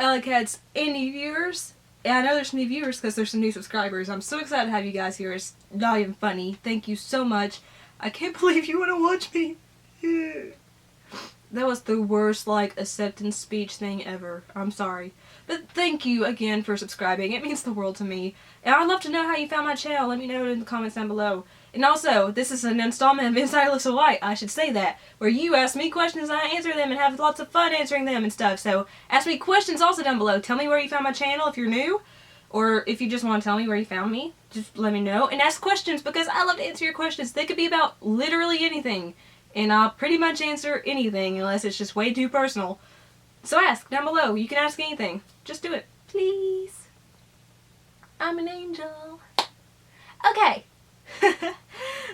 Alycats and new viewers. And I know there's new viewers because there's some new subscribers. I'm so excited to have you guys here. It's not even funny. Thank you so much. I can't believe you want to watch me. That was the worst, acceptance speech thing ever. I'm sorry. But thank you again for subscribing. It means the world to me. And I'd love to know how you found my channel. Let me know in the comments down below. And also, this is an installment of Inside Alyssa White, I should say that, where you ask me questions and I answer them and have lots of fun answering them and stuff. So, ask me questions also down below. Tell me where you found my channel if you're new, or if you just want to tell me where you found me, just let me know. And ask questions because I love to answer your questions. They could be about literally anything. And I'll pretty much answer anything unless it's just way too personal. So ask down below. You can ask anything. Just do it. Please. I'm an angel. Okay.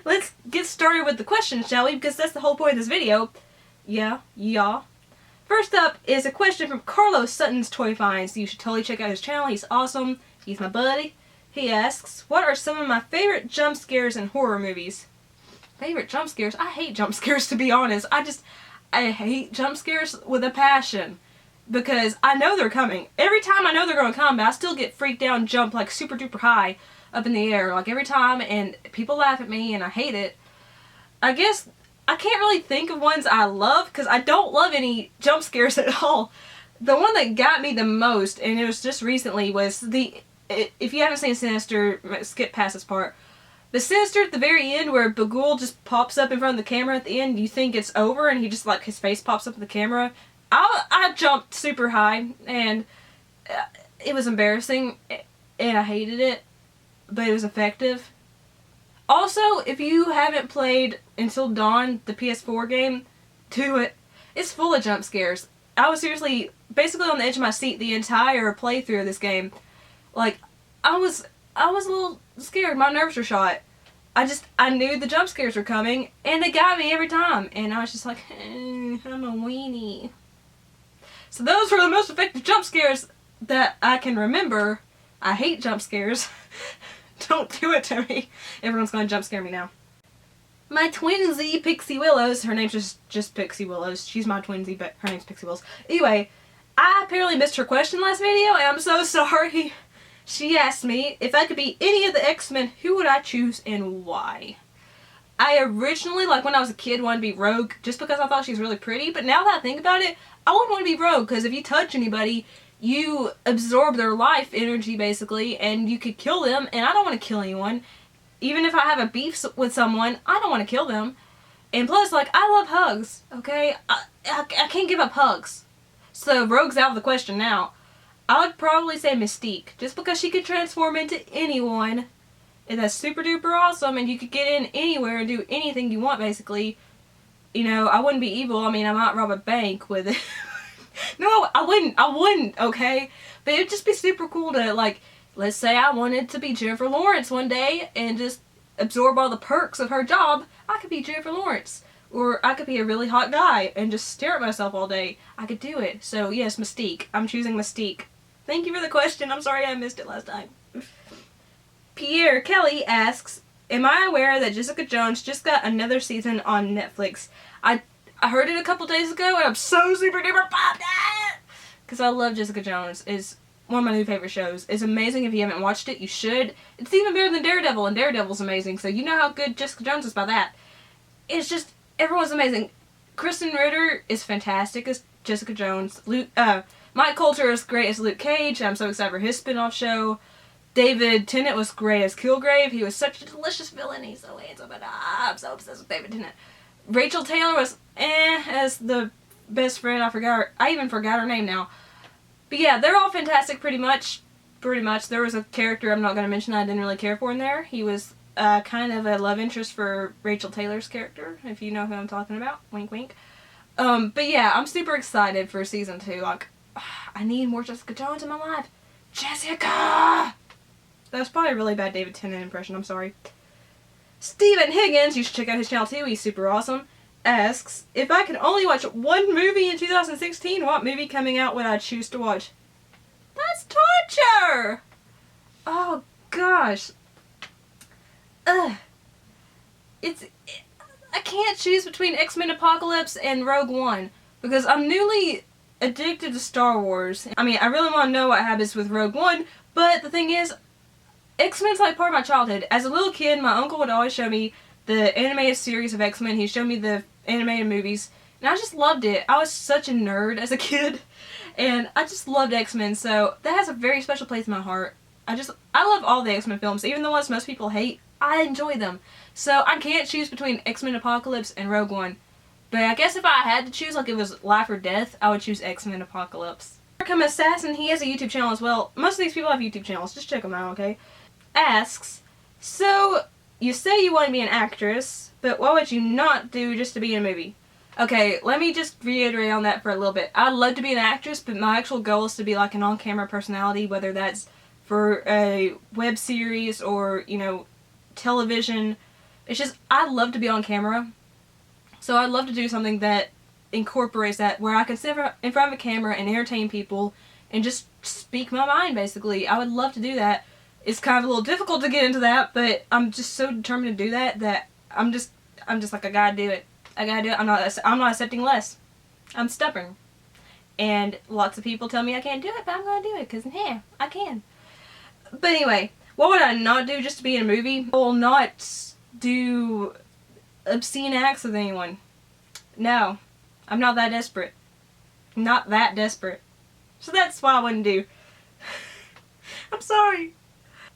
Let's get started with the questions, shall we? Because that's the whole point of this video. Yeah. First up is a question from Carlos Sutton's Toy Finds. You should totally check out his channel. He's awesome. He's my buddy. He asks, what are some of my favorite jump scares in horror movies? Favorite jump scares? I hate jump scares, to be honest. I hate jump scares with a passion. Because I know they're coming. Every time I know they're going to come, but I still get freaked out and jump super duper high up in the air. Every time, and people laugh at me and I hate it. I guess I can't really think of ones I love because I don't love any jump scares at all. The one that got me the most, and it was just recently, was if you haven't seen Sinister, skip past this part. The Sinister at the very end where Bagul just pops up in front of the camera at the end, you think it's over and he just his face pops up in the camera. I jumped super high and it was embarrassing and I hated it, but it was effective. Also, if you haven't played Until Dawn, the PS4 game, do it. It's full of jump scares. I was seriously basically on the edge of my seat the entire playthrough of this game. I was a little scared. My nerves were shot. I knew the jump scares were coming, and they got me every time. And I was just like, I'm a weenie. So those were the most effective jump scares that I can remember. I hate jump scares. Don't do it to me. Everyone's going to jump scare me now. My twinsy, Pixie Willows, her name's just Pixie Willows. She's my twinsy, but her name's Pixie Willows. Anyway, I apparently missed her question last video, and I'm so sorry. She asked me, if I could be any of the X-Men, who would I choose and why? I originally, when I was a kid, wanted to be Rogue just because I thought she was really pretty, but now that I think about it, I wouldn't want to be Rogue because if you touch anybody, you absorb their life energy, basically, and you could kill them, and I don't want to kill anyone. Even if I have a beef with someone, I don't want to kill them. And plus, I love hugs, okay? I can't give up hugs. So, Rogue's out of the question now. I would probably say Mystique, just because she could transform into anyone. And that's super duper awesome, and you could get in anywhere and do anything you want, basically. I wouldn't be evil. I might rob a bank with it. No, I wouldn't, okay? But it'd just be super cool to, let's say I wanted to be Jennifer Lawrence one day and just absorb all the perks of her job. I could be Jennifer Lawrence. Or I could be a really hot guy and just stare at myself all day. I could do it. So, yes, Mystique. I'm choosing Mystique. Thank you for the question. I'm sorry I missed it last time. Pierre Kelly asks, am I aware that Jessica Jones just got another season on Netflix? I heard it a couple days ago and I'm so super duper pumped! Because I love Jessica Jones. It's one of my new favorite shows. It's amazing. If you haven't watched it, you should. It's even better than Daredevil, and Daredevil's amazing. So you know how good Jessica Jones is by that. It's just, everyone's amazing. Kristen Ritter is fantastic as Jessica Jones. Mike Coulter is great as Luke Cage. I'm so excited for his spin-off show. David Tennant was great as Kilgrave. He was such a delicious villain. He's so handsome, and I'm so obsessed with David Tennant. Rachel Taylor was as the best friend. I even forgot her name now. But yeah, they're all fantastic pretty much. There was a character I'm not going to mention that I didn't really care for in there. He was kind of a love interest for Rachel Taylor's character, if you know who I'm talking about. Wink, wink. But yeah, I'm super excited for season 2. I need more Jessica Jones in my life. Jessica! That was probably a really bad David Tennant impression. I'm sorry. Steven Higgins, you should check out his channel too. He's super awesome. Asks, if I could only watch one movie in 2016, what movie coming out would I choose to watch? That's torture! Oh, gosh. I can't choose between X-Men Apocalypse and Rogue One. Because I'm newly addicted to Star Wars. I mean, I really want to know what happens with Rogue One, but the thing is, X-Men's like part of my childhood. As a little kid, my uncle would always show me the animated series of X-Men. He showed me the animated movies, and I just loved it. I was such a nerd as a kid, and I just loved X-Men, so that has a very special place in my heart. I love all the X-Men films, even the ones most people hate. I enjoy them. So I can't choose between X-Men Apocalypse and Rogue One. But I guess if I had to choose, like it was life or death, I would choose X-Men Apocalypse. Arkham Assassin, he has a YouTube channel as well. Most of these people have YouTube channels, just check them out, okay? Asks, so you say you want to be an actress, but what would you not do just to be in a movie? Okay, let me just reiterate on that for a little bit. I'd love to be an actress, but my actual goal is to be like an on-camera personality, whether that's for a web series or, you know, television. It's just, I'd love to be on camera. So I'd love to do something that incorporates that, where I can sit in front of a camera and entertain people and just speak my mind, basically. I would love to do that. It's kind of a little difficult to get into that, but I'm just so determined to do that I'm just like, I gotta do it. I gotta do it. I'm not accepting less. I'm stubborn. And lots of people tell me I can't do it, but I'm gonna do it, because, yeah, I can. But anyway, what would I not do just to be in a movie? I will not do obscene acts with anyone. No. I'm not that desperate. Not that desperate. So that's what I wouldn't do. I'm sorry.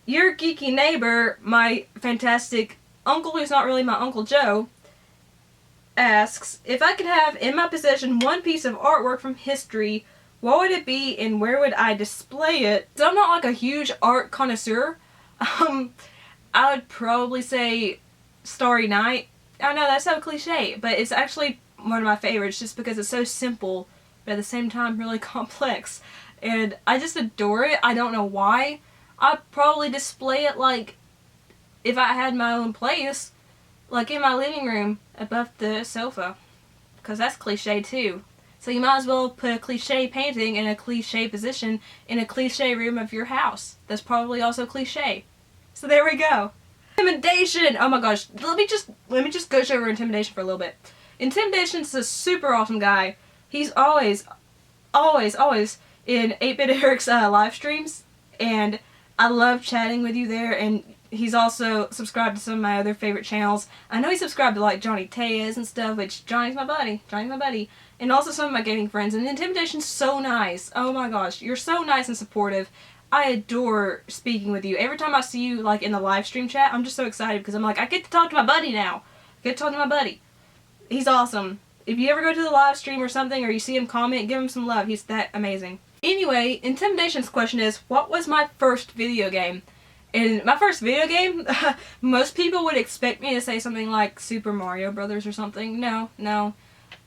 Your geeky neighbor, my fantastic uncle who's not really my Uncle Joe, asks, if I could have in my possession one piece of artwork from history, what would it be and where would I display it? So I'm not like a huge art connoisseur. I would probably say Starry Night. I know that's so cliche, but it's actually one of my favorites just because it's so simple, but at the same time really complex. And I just adore it. I don't know why. I'd probably display it like if I had my own place, like in my living room above the sofa, because that's cliche too. So you might as well put a cliche painting in a cliche position in a cliche room of your house. That's probably also cliche. So there we go. Intimidation! Oh my gosh, let me just go over Intimidation for a little bit. Intimidation's a super awesome guy. He's always in 8-Bit Eric's live streams, and I love chatting with you there, and he's also subscribed to some of my other favorite channels. I know he's subscribed to like Johnny Tez and stuff, which Johnny's my buddy, and also some of my gaming friends, and Intimidation's so nice. Oh my gosh, you're so nice and supportive. I adore speaking with you. Every time I see you like in the live stream chat, I'm just so excited because I'm like, I get to talk to my buddy now. I get to talk to my buddy. He's awesome. If you ever go to the live stream or something, or you see him comment, give him some love. He's that amazing. Anyway, Intimidation's question is, what was my first video game? And my first video game, most people would expect me to say something like Super Mario Brothers or something. No.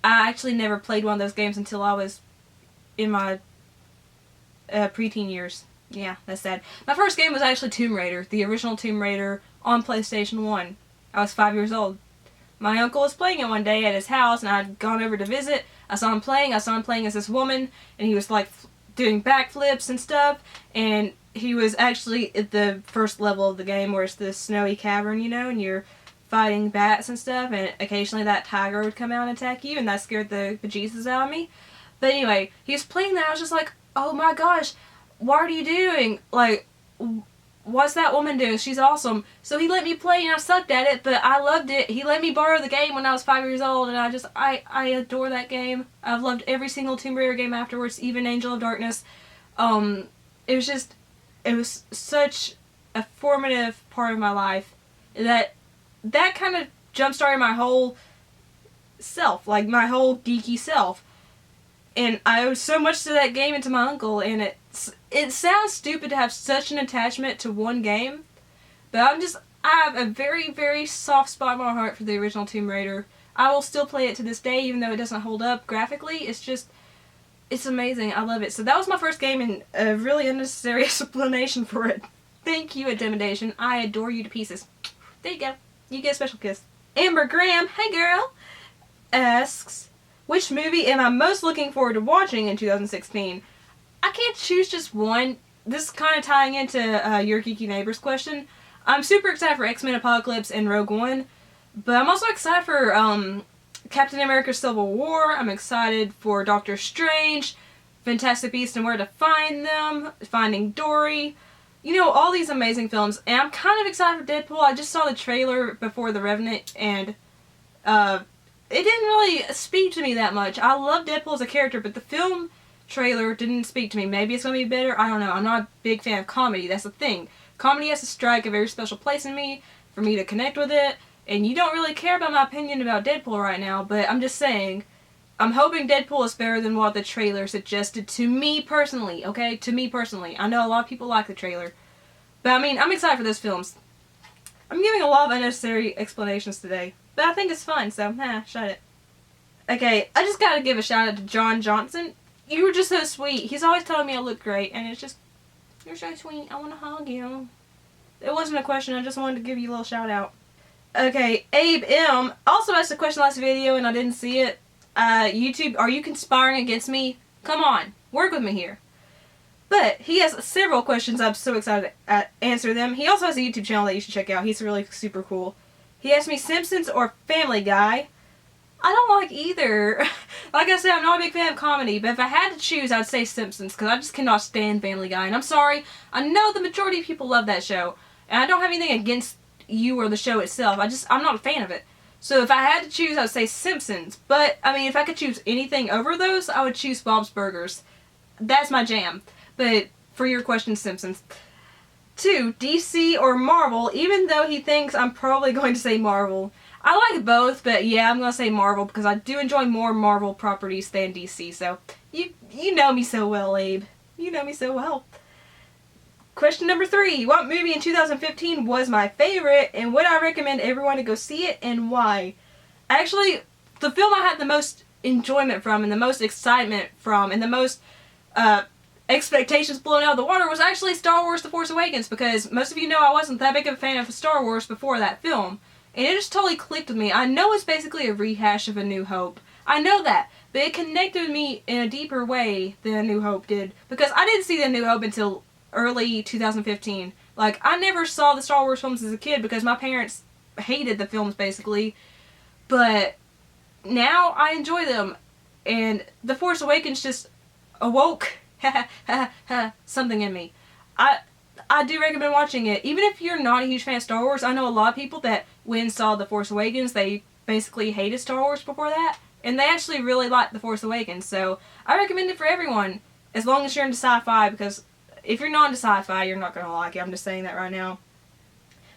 I actually never played one of those games until I was in my preteen years. Yeah, that's sad. My first game was actually Tomb Raider, the original Tomb Raider on PlayStation 1. I was 5 years old. My uncle was playing it one day at his house, and I'd gone over to visit. I saw him playing as this woman, and he was like doing backflips and stuff, and he was actually at the first level of the game where it's the snowy cavern, you know, and you're fighting bats and stuff, and occasionally that tiger would come out and attack you, and that scared the bejesus out of me. But anyway, he was playing that, I was just like, oh my gosh, what are you doing? Like, what's that woman doing? She's awesome. So he let me play, and I sucked at it, but I loved it. He let me borrow the game when I was 5 years old, and I adore that game. I've loved every single Tomb Raider game afterwards, even Angel of Darkness. It was such a formative part of my life that kind of jump-started my whole self, like my whole geeky self. And I owe so much to that game and to my uncle, and it sounds stupid to have such an attachment to one game, but I have a very, very soft spot in my heart for the original Tomb Raider. I will still play it to this day, even though it doesn't hold up graphically. It's amazing. I love it. So that was my first game, and a really unnecessary explanation for it. Thank you, Intimidation. I adore you to pieces. There you go. You get a special kiss. Amber Graham, hey girl, asks, which movie am I most looking forward to watching in 2016? I can't choose just one. This is kind of tying into your geeky neighbors question. I'm super excited for X-Men Apocalypse and Rogue One, but I'm also excited for Captain America Civil War. I'm excited for Doctor Strange. Fantastic Beasts and Where to Find Them, Finding Dory, you know, all these amazing films. And I'm kind of excited for Deadpool. I just saw the trailer before The Revenant, and it didn't really speak to me that much. I love Deadpool as a character, but the film trailer didn't speak to me. Maybe it's going to be better. I don't know. I'm not a big fan of comedy. That's the thing. Comedy has to strike a very special place in me for me to connect with it. And you don't really care about my opinion about Deadpool right now, but I'm just saying, I'm hoping Deadpool is better than what the trailer suggested to me personally, okay? To me personally. I know a lot of people like the trailer. But I mean, I'm excited for those films. I'm giving a lot of unnecessary explanations today. But I think it's fun, so, shut it. Okay, I just gotta give a shout out to John Johnson. You were just so sweet. He's always telling me I look great, and it's just, you're so sweet. I want to hug you. It wasn't a question. I just wanted to give you a little shout out. Okay, Abe M. also asked a question last video, and I didn't see it. YouTube, are you conspiring against me? Come on, work with me here. But he has several questions. I'm so excited to answer them. He also has a YouTube channel that you should check out. He's really super cool. He asked me Simpsons or Family Guy. I don't like either. Like I said, I'm not a big fan of comedy, but if I had to choose, I'd say Simpsons, because I just cannot stand Family Guy. And I'm sorry, I know the majority of people love that show, and I don't have anything against you or the show itself. I'm not a fan of it. So if I had to choose, I would say Simpsons. But, I mean, if I could choose anything over those, I would choose Bob's Burgers. That's my jam. But for your question, Simpsons. 2, DC or Marvel, even though he thinks I'm probably going to say Marvel. I like both, but yeah, I'm going to say Marvel because I do enjoy more Marvel properties than DC. So, you know me so well, Abe. You know me so well. Question number 3. What movie in 2015 was my favorite, and would I recommend everyone to go see it, and why? Actually, the film I had the most enjoyment from, and the most excitement from, and the most expectations blown out of the water was actually Star Wars The Force Awakens, because most of you know I wasn't that big of a fan of Star Wars before that film. And it just totally clicked with me. I know it's basically a rehash of A New Hope. I know that. But it connected with me in a deeper way than A New Hope did. Because I didn't see A New Hope until early 2015. Like, I never saw the Star Wars films as a kid because my parents hated the films, basically. But now I enjoy them. And The Force Awakens just awoke something in me. I do recommend watching it. Even if you're not a huge fan of Star Wars, I know a lot of people that when saw The Force Awakens, they basically hated Star Wars before that. And they actually really liked The Force Awakens. So I recommend it for everyone, as long as you're into sci-fi, because if you're not into sci-fi, you're not going to like it. I'm just saying that right now.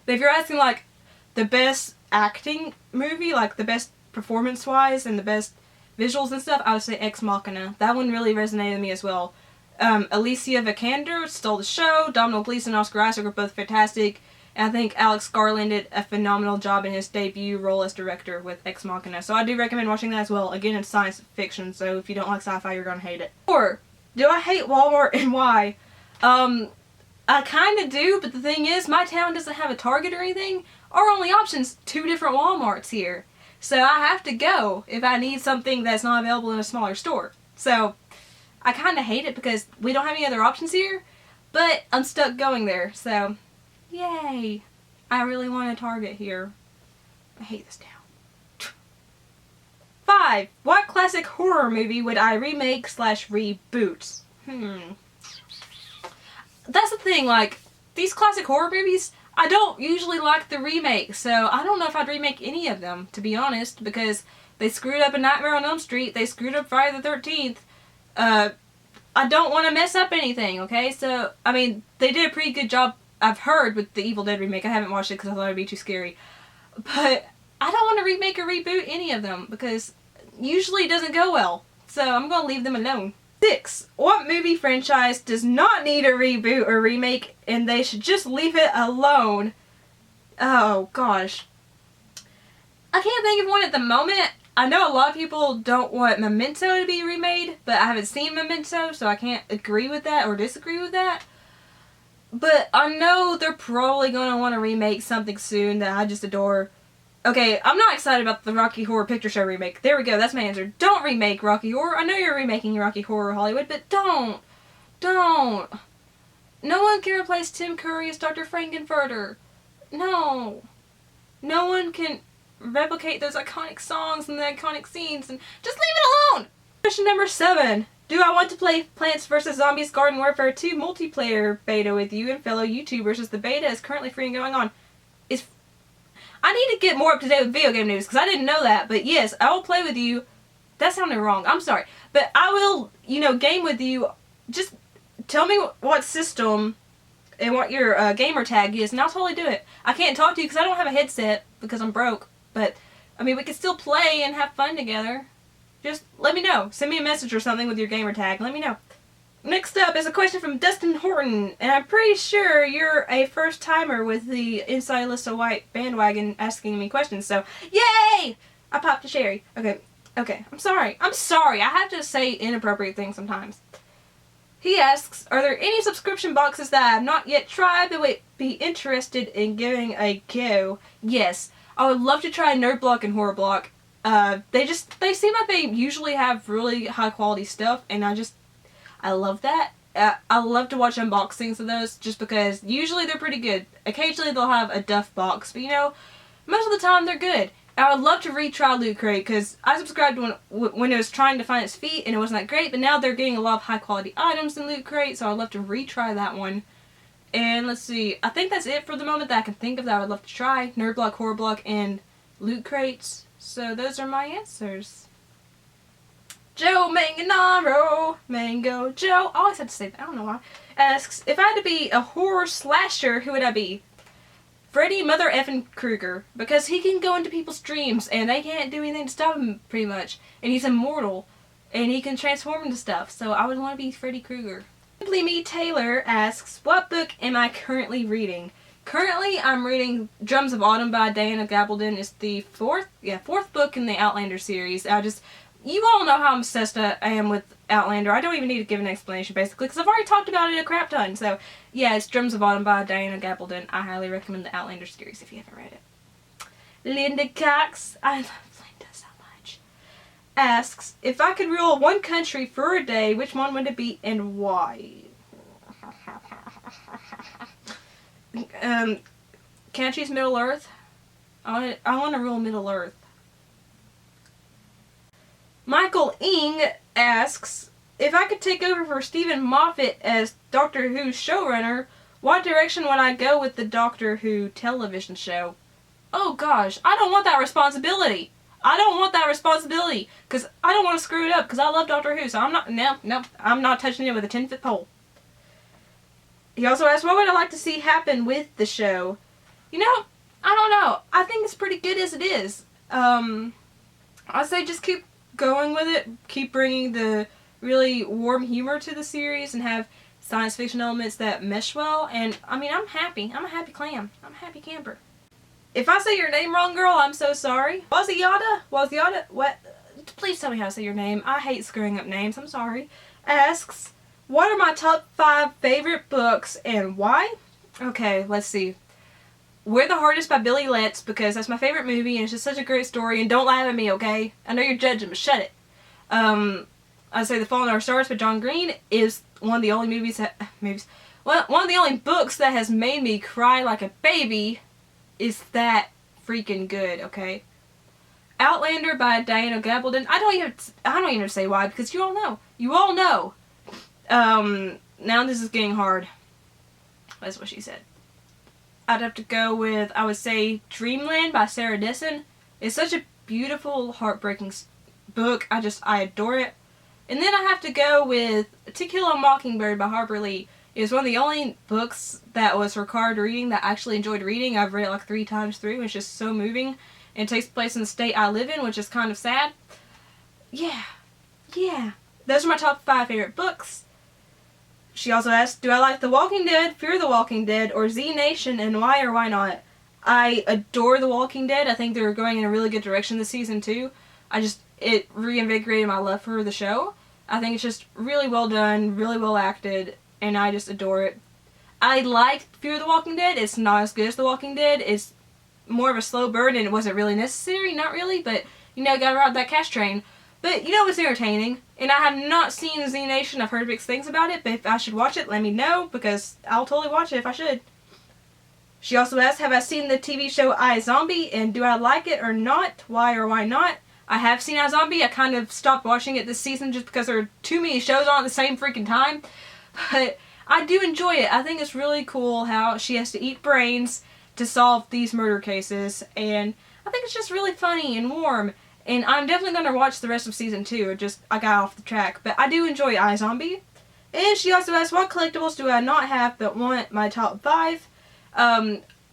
But if you're asking, like, the best acting movie, like the best performance-wise and the best visuals and stuff, I would say Ex Machina. That one really resonated with me as well. Alicia Vikander stole the show. Domhnall Gleeson and Oscar Isaac are both fantastic. And I think Alex Garland did a phenomenal job in his debut role as director with Ex Machina. So I do recommend watching that as well. Again, it's science fiction, so if you don't like sci-fi, you're going to hate it. 4. Do I hate Walmart and why? I kind of do, but the thing is, my town doesn't have a Target or anything. Our only option's 2 different Walmarts here. So I have to go if I need something that's not available in a smaller store. So I kind of hate it because we don't have any other options here, but I'm stuck going there. So, yay. I really want a Target here. I hate this town. 5. What classic horror movie would I remake / reboot? That's the thing, like, these classic horror movies, I don't usually like the remakes, so I don't know if I'd remake any of them, to be honest, because they screwed up A Nightmare on Elm Street, they screwed up Friday the 13th, I don't want to mess up anything, okay? So, I mean, they did a pretty good job, I've heard, with the Evil Dead remake. I haven't watched it because I thought it would be too scary. But I don't want to remake or reboot any of them because usually it doesn't go well. So I'm going to leave them alone. 6. What movie franchise does not need a reboot or remake and they should just leave it alone? Oh, gosh. I can't think of one at the moment. I know a lot of people don't want Memento to be remade, but I haven't seen Memento, so I can't agree with that or disagree with that. But I know they're probably going to want to remake something soon that I just adore. Okay, I'm not excited about the Rocky Horror Picture Show remake. There we go, that's my answer. Don't remake Rocky Horror. I know you're remaking Rocky Horror Hollywood, but don't. Don't. No one can replace Tim Curry as Dr. Frankenfurter. No. No one can replicate those iconic songs and the iconic scenes, and just leave it alone! Question number 7. Do I want to play Plants vs. Zombies Garden Warfare 2 multiplayer beta with you and fellow YouTubers as the beta is currently free and going on? I need to get more up to date with video game news because I didn't know that. But yes, I will play with you. That sounded wrong. I'm sorry. But I will, game with you. Just tell me what system and what your gamer tag is, and I'll totally do it. I can't talk to you because I don't have a headset because I'm broke. But, we can still play and have fun together. Just let me know. Send me a message or something with your gamer tag. Let me know. Next up is a question from Dustin Horton, and I'm pretty sure you're a first timer with the Inside Alyssa White bandwagon asking me questions, so yay! I popped a cherry. Okay, I'm sorry. I have to say inappropriate things sometimes. He asks, are there any subscription boxes that I have not yet tried but would be interested in giving a go? Yes, I would love to try Nerd Block and Horror Block. They seem like they usually have really high quality stuff, and I love that. I love to watch unboxings of those just because usually they're pretty good. Occasionally they'll have a duff box, but most of the time they're good. I would love to retry Loot Crate because I subscribed when it was trying to find its feet and it wasn't that great, but now they're getting a lot of high quality items in Loot Crate, so I'd love to retry that one. And let's see, I think that's it for the moment that I can think of that I would love to try. Nerd Block, Horror Block, and Loot Crates. So those are my answers. Joe Mango Joe, I always have to say that, I don't know why, asks, if I had to be a horror slasher, who would I be? Freddy Mother Effin' Krueger, because he can go into people's dreams and they can't do anything to stop him, pretty much. And he's immortal, and he can transform into stuff, so I would want to be Freddy Krueger. Simply Me Taylor asks, what book am I currently reading? Currently, I'm reading Drums of Autumn by Diana Gabaldon. It's the fourth book in the Outlander series. You all know how obsessed I am with Outlander. I don't even need to give an explanation, basically, because I've already talked about it a crap ton. So, yeah, it's Drums of Autumn by Diana Gabaldon. I highly recommend the Outlander series if you haven't read it. Linda Cox, I love Linda so much, asks, if I could rule one country for a day, which one would it be and why? Can I choose Middle Earth? I want to rule Middle Earth. Michael Ing asks, if I could take over for Stephen Moffat as Doctor Who's showrunner, what direction would I go with the Doctor Who television show? Oh gosh, I don't want that responsibility. Because I don't want to screw it up, because I love Doctor Who, so I'm not touching it with a 10-foot pole. He also asks, what would I like to see happen with the show? I don't know. I think it's pretty good as it is. I'd say just keep going with it. Keep bringing the really warm humor to the series and have science fiction elements that mesh well. And, I'm happy. I'm a happy clam. I'm a happy camper. If I say your name wrong, girl, I'm so sorry. Waziada? What? Please tell me how to say your name. I hate screwing up names. I'm sorry. Asks, what are my top 5 favorite books and why? Okay, let's see. We're the Hardest by Billy Letts, because that's my favorite movie and it's just such a great story, and don't laugh at me, okay? I know you're judging, but shut it. I'd say The Fault in Our Stars by John Green is one of the only one of the only books that has made me cry like a baby. Is that freaking good, okay? Outlander by Diana Gabaldon. I don't even say why, because you all know. You all know. Now this is getting hard. That's what she said. I'd have to go with, I would say, Dreamland by Sarah Dessen. It's such a beautiful, heartbreaking book. I adore it. And then I have to go with To Kill a Mockingbird by Harper Lee. It's one of the only books that was required reading that I actually enjoyed reading. I've read it like 3 times through. It's just so moving. And it takes place in the state I live in, which is kind of sad. Yeah. Those are my top 5 favorite books. She also asked, do I like The Walking Dead, Fear the Walking Dead, or Z Nation, and why or why not? I adore The Walking Dead. I think they're going in a really good direction this season too. It reinvigorated my love for the show. I think it's just really well done, really well acted, and I just adore it. I like Fear the Walking Dead. It's not as good as The Walking Dead. It's more of a slow burn, and it wasn't really necessary, not really, but, gotta ride that cash train. But, it's entertaining. And I have not seen Z Nation. I've heard mixed things about it, but if I should watch it, let me know, because I'll totally watch it if I should. She also asked, have I seen the TV show iZombie, and do I like it or not? Why or why not? I have seen iZombie. I kind of stopped watching it this season just because there are too many shows on at the same freaking time. But I do enjoy it. I think it's really cool how she has to eat brains to solve these murder cases. And I think it's just really funny and warm. And I'm definitely going to watch the rest of season 2. I got off the track. But I do enjoy iZombie. And she also asks, what collectibles do I not have but want my top 5?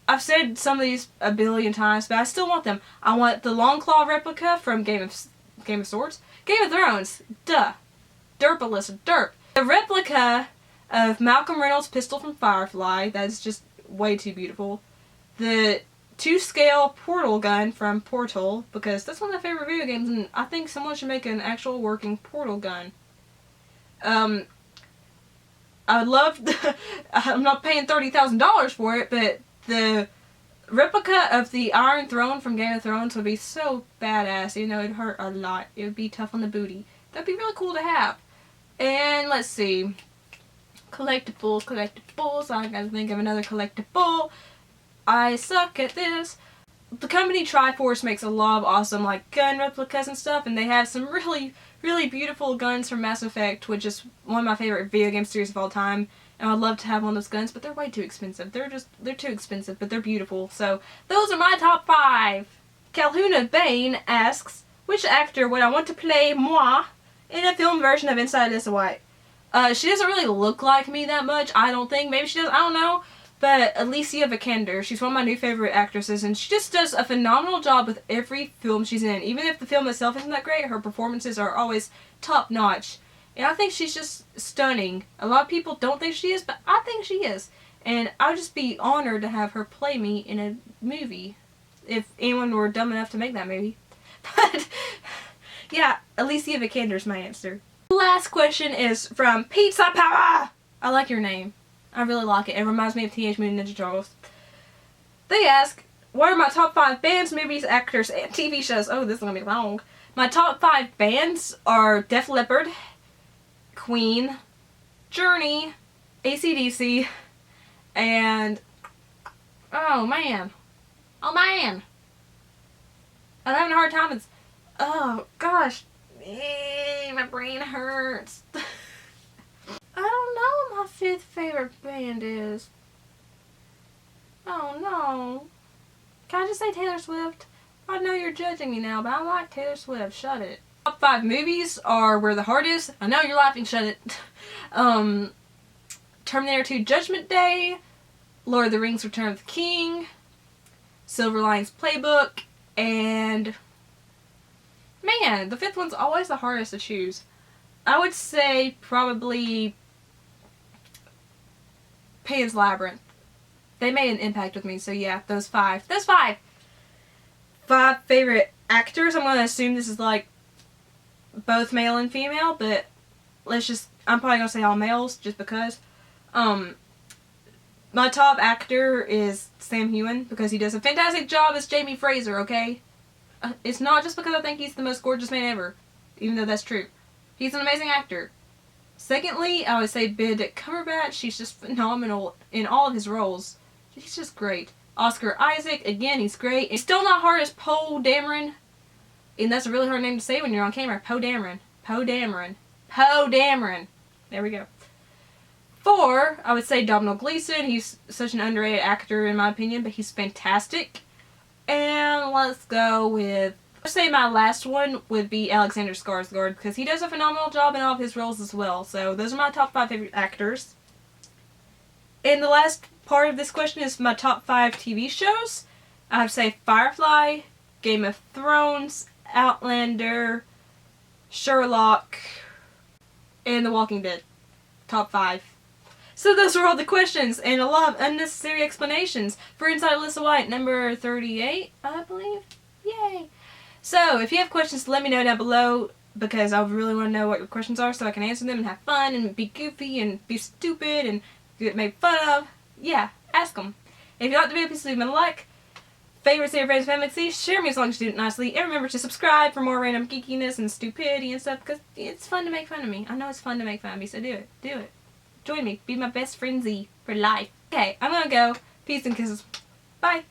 I've said some of these a billion times, but I still want them. I want the Long Claw replica from Game of Swords? Game of Thrones. Duh. Derp, Alyssa. Derp. The replica of Malcolm Reynolds' pistol from Firefly. That is just way too beautiful. The 2-scale portal gun from Portal, because that's one of my favorite video games, and I think someone should make an actual working portal gun. I would love, I'm not paying $30,000 for it, but the replica of the Iron Throne from Game of Thrones would be so badass, even though it'd hurt a lot. It would be tough on the booty. That'd be really cool to have. And let's see. Collectibles. I gotta think of another collectible. I suck at this. The company Triforce makes a lot of awesome like gun replicas and stuff, and they have some really, really beautiful guns from Mass Effect, which is one of my favorite video game series of all time. And I'd love to have one of those guns, but they're way too expensive. They're too expensive, but they're beautiful. So those are my top 5. Calhouna Bain asks, which actor would I want to play moi in a film version of Inside Alyssa White? She doesn't really look like me that much, I don't think. Maybe she does, I don't know. But Alicia Vikander, she's one of my new favorite actresses, and she just does a phenomenal job with every film she's in. Even if the film itself isn't that great, her performances are always top-notch. And I think she's just stunning. A lot of people don't think she is, but I think she is. And I would just be honored to have her play me in a movie. If anyone were dumb enough to make that movie. But, yeah, Alicia Vikander's my answer. The last question is from Pizza Power! I like your name. I really like it. It reminds me of Teenage Mutant Ninja Turtles. They ask, what are my top 5 bands, movies, actors, and TV shows? Oh, this is going to be long. My top 5 bands are Def Leppard, Queen, Journey, AC/DC, and oh man, I'm having a hard time. Oh gosh, my brain hurts. I don't know what my 5th favorite band is. Oh no, can I just say Taylor Swift? I know you're judging me now, but I like Taylor Swift. Shut it. Top 5 movies are Where the Heart Is. I know you're laughing, shut it. Terminator 2 Judgment Day, Lord of the Rings Return of the King, Silver Linings Playbook, and man, the 5th one's always the hardest to choose. I would say probably Pan's Labyrinth. They made an impact with me, so yeah, those 5. Those 5! 5 favorite actors. I'm going to assume this is like both male and female, but I'm probably going to say all males just because. My top actor is Sam Heughan because he does a fantastic job as Jamie Fraser, okay? It's not just because I think he's the most gorgeous man ever, even though that's true. He's an amazing actor. Secondly, I would say Benedict Cumberbatch. He's just phenomenal in all of his roles. He's just great. Oscar Isaac, again, he's great. He's still not hard as Poe Dameron. And that's a really hard name to say when you're on camera. Poe Dameron. Poe Dameron. Poe Dameron. There we go. 4, I would say Domhnall Gleeson. He's such an underrated actor in my opinion, but he's fantastic. And let's go with, I'd say my last one would be Alexander Skarsgård because he does a phenomenal job in all of his roles as well. So those are my top 5 favorite actors. And the last part of this question is my top 5 TV shows. I would say Firefly, Game of Thrones, Outlander, Sherlock, and The Walking Dead. Top 5. So those are all the questions and a lot of unnecessary explanations for Inside Alyssa White, number 38, I believe. Yay! So if you have questions, let me know down below because I really want to know what your questions are so I can answer them and have fun and be goofy and be stupid and get made fun of. Yeah, ask them. If you like the video, please leave me a like. Favorite, say your friends, family, please share me as long as you do it nicely. And remember to subscribe for more random geekiness and stupidity and stuff because it's fun to make fun of me. I know it's fun to make fun of me, so do it. Do it. Join me. Be my best friend Z for life. Okay, I'm gonna go. Peace and kisses. Bye.